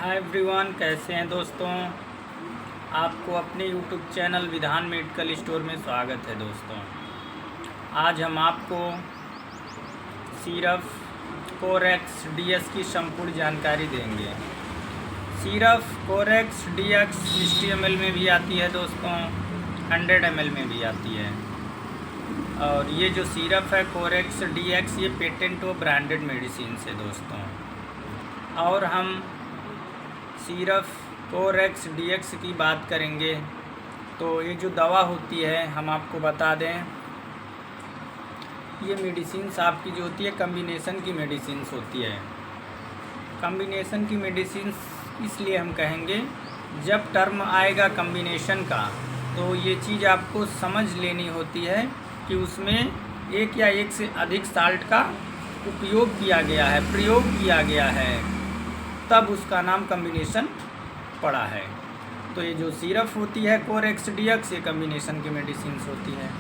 Hi everyone, कैसे हैं दोस्तों। आपको अपने यूट्यूब चैनल विधान मेडिकल स्टोर में स्वागत है दोस्तों। आज हम आपको सिरप कोरेक्स डीएक्स की संपूर्ण जानकारी देंगे। सिरप कोरेक्स डीएक्स 60 ml में भी आती है दोस्तों, 100 ml में भी आती है। और ये जो सिरप है कोरेक्स डीएक्स, ये पेटेंट व ब्रांडेड मेडिसिन है दोस्तों। और हम सिरप कोरेक्स डीएक्स की बात करेंगे तो ये जो दवा होती है, हम आपको बता दें, ये मेडिसिन आपकी जो होती है कम्बिनेशन की मेडिसिन होती है। कम्बिनेशन की मेडिसिन इसलिए हम कहेंगे, जब टर्म आएगा कम्बिनेशन का तो ये चीज़ आपको समझ लेनी होती है कि उसमें एक या एक से अधिक साल्ट का उपयोग किया गया है, प्रयोग किया गया है, तब उसका नाम कम्बिनेशन पड़ा है। तो ये जो सिरप होती है कोरेक्स डीएक्स, ये कम्बिनेशन की मेडिसिन होती है।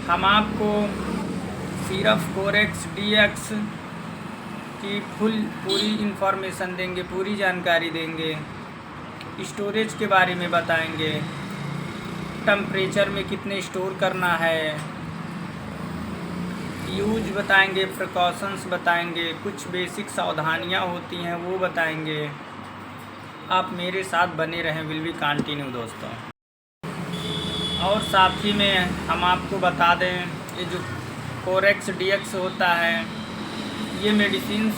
हम आपको सिरप कोरेक्स डीएक्स की पूरी इन्फॉर्मेशन देंगे, पूरी जानकारी देंगे, स्टोरेज के बारे में बताएंगे, टेम्परेचर में कितने स्टोर करना है, यूज बताएंगे, प्रिकॉशंस बताएंगे, कुछ बेसिक सावधानियां होती हैं वो बताएंगे। आप मेरे साथ बने रहें, विल बी कंटिन्यू दोस्तों। और साथ ही में हम आपको बता दें, ये जो कोरेक्स डीएक्स होता है, ये मेडिसिन्स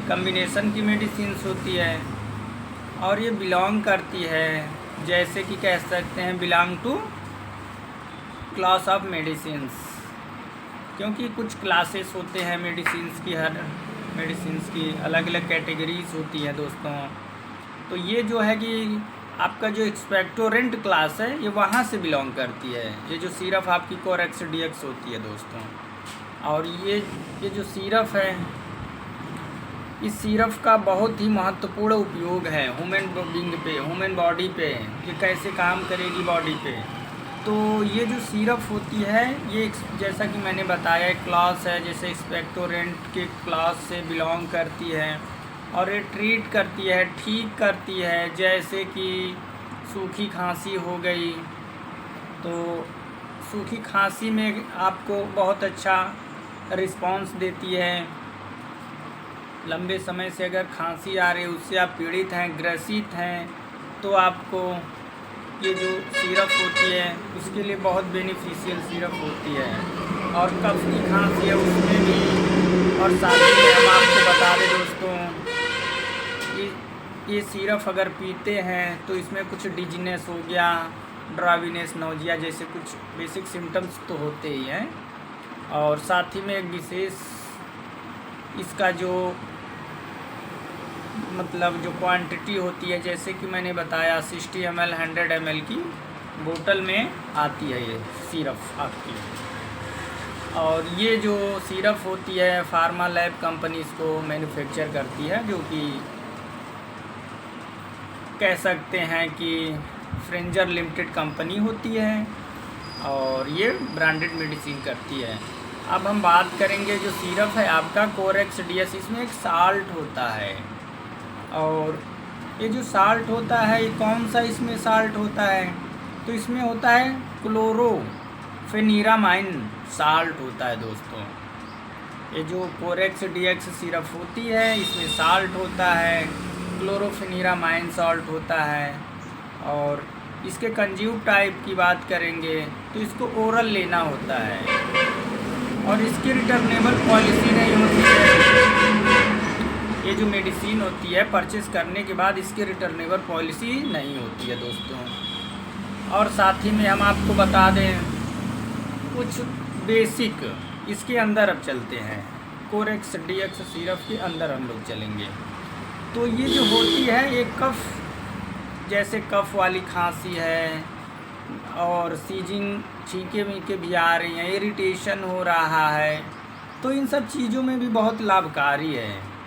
कम्बिनेशन की मेडिसिन्स होती है और ये बिलोंग करती है, जैसे कि कह सकते हैं, belong to class of medicines, क्योंकि कुछ क्लासेस होते हैं मेडिसिन्स की, हर मेडिसिन्स की अलग अलग कैटेगरीज होती है दोस्तों। तो ये जो है कि आपका जो एक्सपेक्टोरेंट क्लास है, ये वहाँ से बिलोंग करती है, ये जो सिरप आपकी कोरेक्स डीएक्स होती है दोस्तों। और ये जो सिरप है, इस सिरप का बहुत ही महत्वपूर्ण उपयोग है ह्यूमन बीइंग पे, ह्यूमन बॉडी पे, ये कैसे काम करेगी बॉडी पे। तो ये जो सिरप होती है, ये जैसा कि मैंने बताया, एक क्लास है, जैसे एक्सपेक्टोरेंट के क्लास से बिलोंग करती है और ये ट्रीट करती है, ठीक करती है। जैसे कि सूखी खांसी हो गई, तो सूखी खांसी में आपको बहुत अच्छा रिस्पांस देती है। लंबे समय से अगर खांसी आ रही है, उससे आप पीड़ित हैं, ग्रसित हैं, तो आपको ये जो सिरप होती है उसके लिए बहुत बेनिफिशियल सिरप होती है। और कफ की खांसी है उसमें भी। और साथ ही हम आपको बता दें दोस्तों, ये सिरप अगर पीते हैं तो इसमें कुछ डिजीनेस हो गया, ड्राविनेस, नौजिया जैसे कुछ बेसिक सिम्टम्स तो होते ही हैं। और साथ ही में एक विशेष इसका जो मतलब जो क्वांटिटी होती है, जैसे कि मैंने बताया 60 ml 100 ml की बोतल में आती है ये सिरप आपकी। और ये जो सिरप होती है फार्मा लैब कंपनी इसको मैन्युफैक्चर करती है, जो कि कह सकते हैं कि फ्रेंजर लिमिटेड कंपनी होती है और ये ब्रांडेड मेडिसिन करती है। अब हम बात करेंगे जो सिरप है आपका कोरेक्स डीएक्स, इसमें एक साल्ट होता है। और ये जो साल्ट होता है, ये कौन सा इसमें साल्ट होता है, तो इसमें होता है क्लोरोफेनिरामाइन साल्ट होता है दोस्तों। ये जो कोरेक्स डीएक्स सिरप होती है, इसमें साल्ट होता है, क्लोरोफेनिरामाइन साल्ट होता है। और इसके कंज्यूम टाइप की बात करेंगे तो इसको ओरल लेना होता है और इसकी रिटर्नेबल पॉलिसी नहीं होती है। ये जो मेडिसिन होती है परचेस करने के बाद इसकी रिटर्नेबल पॉलिसी नहीं होती है दोस्तों। और साथ ही में हम आपको बता दें कुछ बेसिक, इसके अंदर अब चलते हैं, कोरेक्स डीएक्स सिरप के अंदर हम लोग चलेंगे। तो ये जो होती है, एक कफ, जैसे कफ वाली खांसी है और सीजिंग, छींके वीके भी आ रही हैं, इरिटेशन हो रहा है, तो इन सब चीज़ों में भी बहुत लाभकारी है।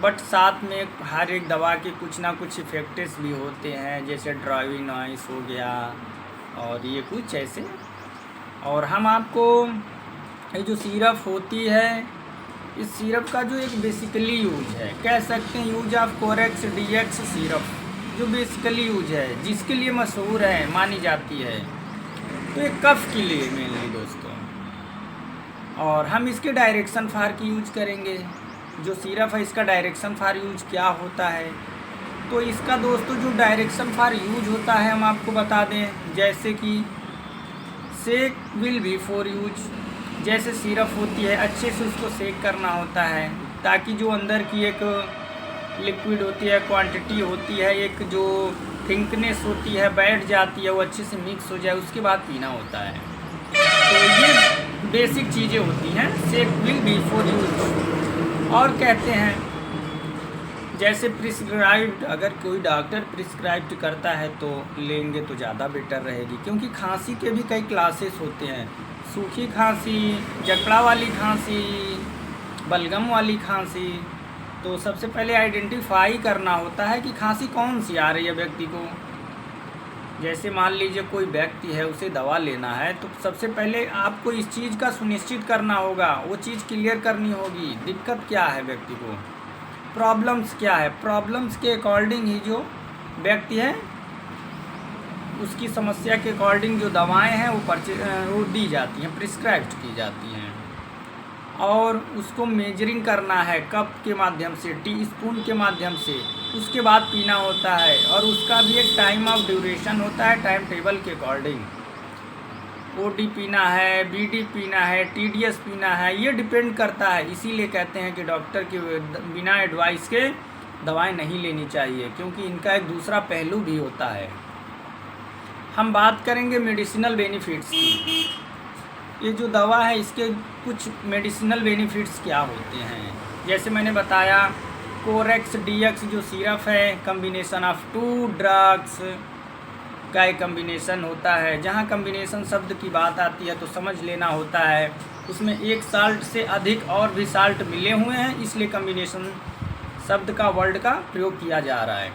बट साथ में हर एक दवा के कुछ ना कुछ इफ़ेक्ट्स भी होते हैं, जैसे ड्राई नॉइस हो गया और ये कुछ ऐसे। और हम आपको ये जो सिरप होती है इस सिरप का जो एक बेसिकली यूज है, कह सकते हैं use of Corex DX syrup, जो बेसिकली यूज है, जिसके लिए मशहूर है, मानी जाती है, तो ये कफ के लिए मेनली दोस्तों। और हम इसके डायरेक्शन फार की यूज करेंगे। जो सिरप है इसका डायरेक्शन फार यूज क्या होता है, तो इसका दोस्तों जो डायरेक्शन फार यूज होता है हम आपको बता दें। जैसे कि सेक विल बी फॉर यूज, जैसे सिरप होती है अच्छे से उसको सेक करना होता है ताकि जो अंदर की एक लिक्विड होती है, क्वांटिटी होती है, एक जो थिकनेस होती है बैठ जाती है, वो अच्छे से मिक्स हो जाए, उसके बाद पीना होता है। तो ये बेसिक चीज़ें होती हैं सेक विल बी फॉर यूज। और कहते हैं जैसे प्रिस्क्राइब्ड, अगर कोई डॉक्टर प्रिस्क्राइब्ड करता है तो लेंगे तो ज़्यादा बेटर रहेगी, क्योंकि खांसी के भी कई क्लासेस होते हैं, सूखी खांसी, जकड़ा वाली खांसी, बलगम वाली खांसी। तो सबसे पहले आइडेंटिफाई करना होता है कि खांसी कौन सी आ रही है व्यक्ति को। जैसे मान लीजिए कोई व्यक्ति है, उसे दवा लेना है, तो सबसे पहले आपको इस चीज़ का सुनिश्चित करना होगा, वो चीज़ क्लियर करनी होगी, दिक्कत क्या है व्यक्ति को, प्रॉब्लम्स क्या है। प्रॉब्लम्स के अकॉर्डिंग ही जो व्यक्ति है उसकी समस्या के अकॉर्डिंग जो दवाएं हैं वो दी जाती हैं, प्रिस्क्राइब की जाती हैं। और उसको मेजरिंग करना है कप के माध्यम से, टी स्पून के माध्यम से, उसके बाद पीना होता है। और उसका भी एक टाइम ऑफ ड्यूरेशन होता है, टाइम टेबल के अकॉर्डिंग। ओडी पीना है, बीडी पीना है, टीडीएस पीना है, ये डिपेंड करता है। इसीलिए कहते हैं कि डॉक्टर के बिना एडवाइस के दवाएं नहीं लेनी चाहिए, क्योंकि इनका एक दूसरा पहलू भी होता है। हम बात करेंगे मेडिसिनल बेनिफिट्स की। ये जो दवा है इसके कुछ मेडिसिनल बेनिफिट्स क्या होते हैं। जैसे मैंने बताया कोरेक्स डीएक्स जो सिरप है, कम्बिनेशन ऑफ 2 ड्रग्स का एक कम्बिनेशन होता है। जहाँ कम्बिनेशन शब्द की बात आती है तो समझ लेना होता है उसमें एक साल्ट से अधिक और भी साल्ट मिले हुए हैं, इसलिए कम्बिनेशन शब्द का वर्ड का प्रयोग किया जा रहा है।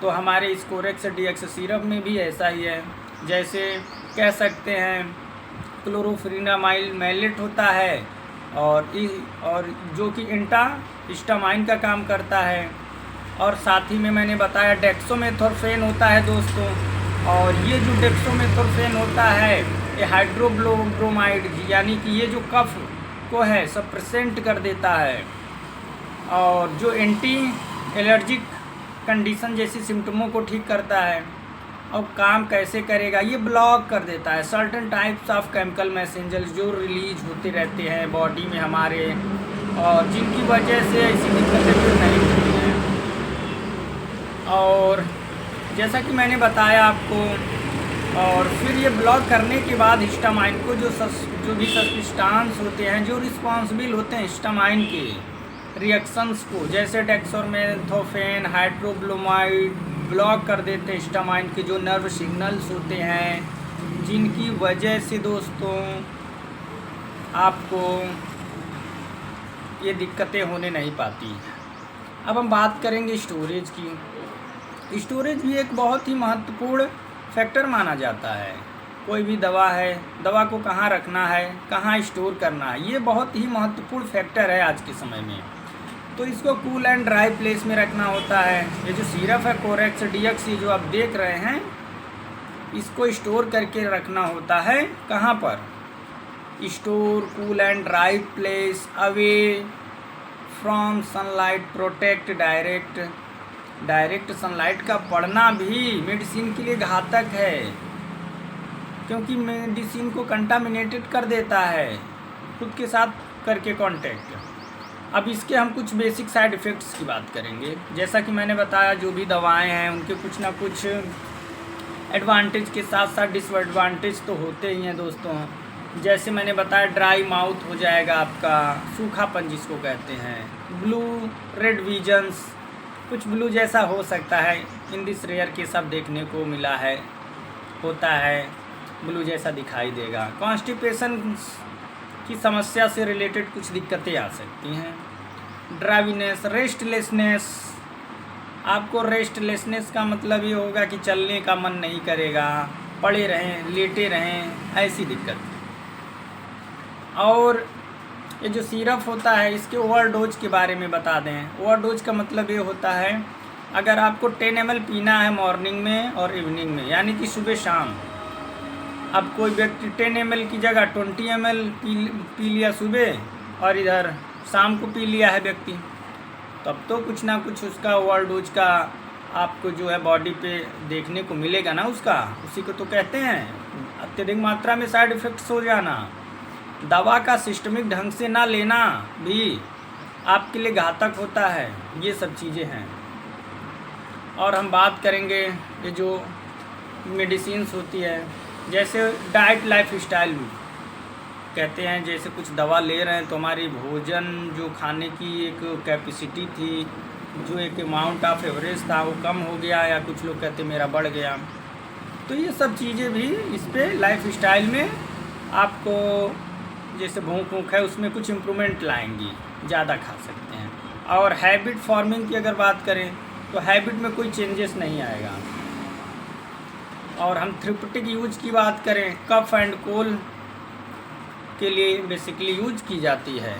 तो हमारे इस कोरेक्स डीएक्स सिरप में भी ऐसा ही है। जैसे कह सकते हैं क्लोरोफिनामाइल मैलेट होता है और जो कि एंटाहिस्टामाइन का काम करता है। और साथ ही में मैंने बताया डेक्सोमेथोर्फेन होता है दोस्तों। और ये जो डेक्सोमेथोर्फेन होता है ये हाइड्रोब्रोमाइड यानी कि ये जो कफ को है सप्रेसेंट कर देता है, और जो एंटी एलर्जिक कंडीशन जैसी सिम्टमों को ठीक करता है। और काम कैसे करेगा, ये ब्लॉक कर देता है certain types of chemical messengers जो रिलीज होते रहते हैं बॉडी में हमारे, और जिनकी वजह से ऐसी दिक्कतें फिर नहीं होती हैं। और जैसा कि मैंने बताया आपको, और फिर ये ब्लॉक करने के बाद हिस्टामाइन को जो भी सब्सटेंस होते हैं जो रिस्पॉन्सिबल होते हैं हिस्टामाइन के रिएक्शंस को, जैसे डेक्सोमेथोर्फेन, हाइड्रोब्रोमाइड, ब्लॉक कर देते हैं हिस्टामाइन के जो नर्व सिग्नल्स होते हैं, जिनकी वजह से दोस्तों आपको ये दिक्कतें होने नहीं पाती। अब हम बात करेंगे स्टोरेज की। स्टोरेज भी एक बहुत ही महत्वपूर्ण फैक्टर माना जाता है। कोई भी दवा है, दवा को कहाँ रखना है, कहाँ स्टोर करना है, ये बहुत ही महत्वपूर्ण फैक्टर है आज के समय में। तो इसको कूल एंड ड्राई प्लेस में रखना होता है। ये जो सिरप है कोरेक्स डीएक्स, ये जो आप देख रहे हैं, इसको स्टोर करके रखना होता है कहाँ पर, store cool and dry place, away from sunlight, protect direct sunlight का पड़ना भी मेडिसिन के लिए घातक है, क्योंकि मेडिसिन को कंटामिनेटेड कर देता है खुद के साथ करके कांटेक्ट। अब इसके हम कुछ बेसिक साइड इफ़ेक्ट्स की बात करेंगे। जैसा कि मैंने बताया जो भी दवाएं हैं उनके कुछ ना कुछ एडवांटेज के साथ साथ डिसएडवांटेज तो होते ही हैं दोस्तों। जैसे मैंने बताया ड्राई माउथ हो जाएगा आपका, सूखापन जिसको कहते हैं, ब्लू रेड विजन्स, कुछ ब्लू जैसा हो सकता है, इन दिस रेयर केस सब देखने को मिला है, होता है, ब्लू जैसा दिखाई देगा। कॉन्स्टिपेशन की समस्या से रिलेटेड कुछ दिक्कतें आ सकती हैं। ड्राइवीनेस, रेस्टलेसनेस, आपको रेस्टलेसनेस का मतलब ये होगा कि चलने का मन नहीं करेगा, पड़े रहें, लेटे रहें, ऐसी दिक्कत। और ये जो सिरप होता है इसके ओवरडोज के बारे में बता दें। ओवरडोज का मतलब ये होता है अगर आपको 10 ml पीना है मॉर्निंग में और इवनिंग में, यानी कि सुबह शाम, अब कोई व्यक्ति 10 ml की जगह 20 ml पी लिया सुबह और इधर शाम को पी लिया है व्यक्ति, तब तो कुछ ना कुछ उसका ओवरडोज का आपको जो है बॉडी पे देखने को मिलेगा ना उसका। उसी को तो कहते हैं अत्यधिक मात्रा में साइड इफ़ेक्ट्स हो जाना। दवा का सिस्टमिक ढंग से ना लेना भी आपके लिए घातक होता है। ये सब चीज़ें हैं। और हम बात करेंगे ये जो मेडिसिन्स होती है, जैसे डाइट लाइफ स्टाइल कहते हैं, जैसे कुछ दवा ले रहे हैं तो हमारी भोजन जो खाने की एक कैपेसिटी थी, जो एक अमाउंट ऑफ एवरेज था वो कम हो गया, या कुछ लोग कहते मेरा बढ़ गया। तो ये सब चीज़ें भी इस पे लाइफ स्टाइल में आपको, जैसे भूख वूख है उसमें कुछ इम्प्रूवमेंट लाएंगी, ज़्यादा खा सकते हैं। और हैबिट फॉर्मिंग की अगर बात करें तो हैबिट में कोई चेंजेस नहीं आएगा। और हम थेरेप्यूटिक यूज की बात करें, कफ एंड कोल्ड के लिए बेसिकली यूज की जाती है।